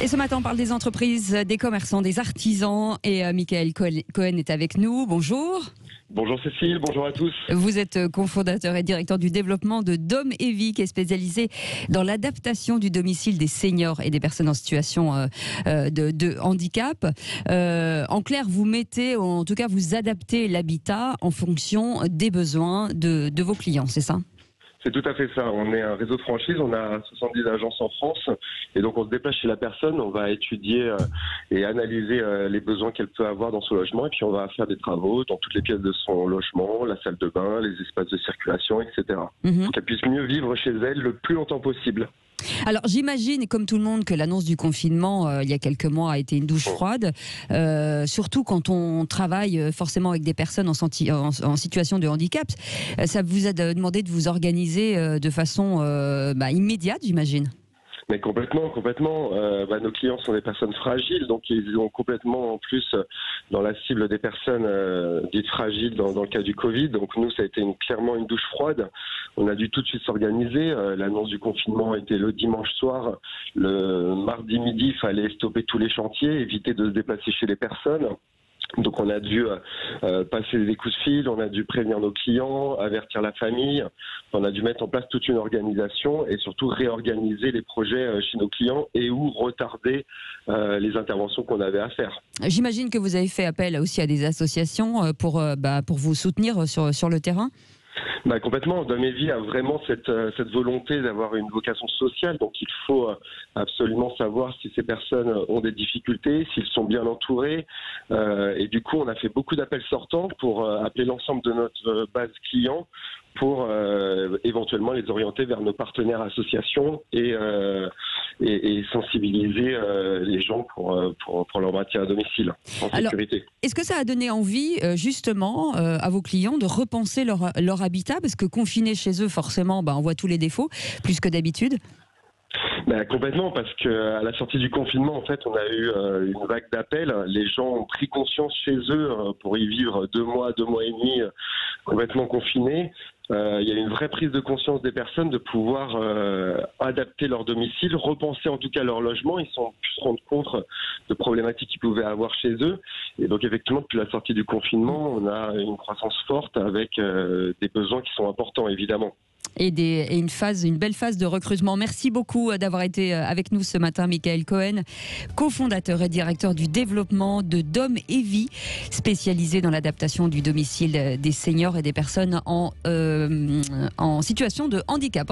Et ce matin, on parle des entreprises, des commerçants, des artisans. Et Michael Cohen est avec nous. Bonjour. Bonjour Cécile, bonjour à tous. Vous êtes cofondateur et directeur du développement de Dom & Vie, qui est spécialisé dans l'adaptation du domicile des seniors et des personnes en situation de handicap. En clair, vous mettez, ou en tout cas vous adaptez l'habitat en fonction des besoins de vos clients, c'est ça ? C'est tout à fait ça. On est un réseau de franchise, on a 70 agences en France et donc on se déplace chez la personne, on va étudier et analyser les besoins qu'elle peut avoir dans son logement et puis on va faire des travaux dans toutes les pièces de son logement, la salle de bain, les espaces de circulation, etc. Pour qu'elle puisse mieux vivre chez elle le plus longtemps possible. Alors j'imagine, comme tout le monde, que l'annonce du confinement il y a quelques mois a été une douche froide, surtout quand on travaille forcément avec des personnes en situation de handicap. Ça vous a demandé de vous organiser de façon immédiate, j'imagine. Mais complètement. Nos clients sont des personnes fragiles, donc ils ont complètement en plus dans la cible des personnes dites fragiles dans le cas du Covid. Donc nous, ça a été clairement une douche froide. On a dû tout de suite s'organiser. L'annonce du confinement était le dimanche soir. Le mardi midi, il fallait stopper tous les chantiers, éviter de se déplacer chez les personnes. Donc on a dû passer des coups de fil, on a dû prévenir nos clients, avertir la famille, on a dû mettre en place toute une organisation et surtout réorganiser les projets chez nos clients et ou retarder les interventions qu'on avait à faire. J'imagine que vous avez fait appel aussi à des associations pour vous soutenir sur le terrain. Complètement. Dom & Vie a vraiment cette volonté d'avoir une vocation sociale. Donc il faut absolument savoir si ces personnes ont des difficultés, s'ils sont bien entourés. Et du coup, on a fait beaucoup d'appels sortants pour appeler l'ensemble de notre base client pour éventuellement les orienter vers nos partenaires associations et sensibiliser les gens pour leur maintien à domicile en sécurité. Alors, est-ce que ça a donné envie justement à vos clients de repenser leur habitat, parce que confinés chez eux, forcément, on voit tous les défauts, plus que d'habitude? Complètement, parce que à la sortie du confinement, en fait, on a eu une vague d'appels. Les gens ont pris conscience chez eux pour y vivre 2 mois et demi complètement confinés. Il y a une vraie prise de conscience des personnes de pouvoir adapter leur domicile, repenser en tout cas leur logement. Ils sont pu se rendre compte de problématiques qu'ils pouvaient avoir chez eux. Et donc effectivement, depuis la sortie du confinement, on a une croissance forte avec des besoins qui sont importants, évidemment. Et une belle phase de recrutement. Merci beaucoup d'avoir été avec nous ce matin, Michael Cohen, cofondateur et directeur du développement de Dom & Vie, spécialisé dans l'adaptation du domicile des seniors et des personnes en situation de handicap.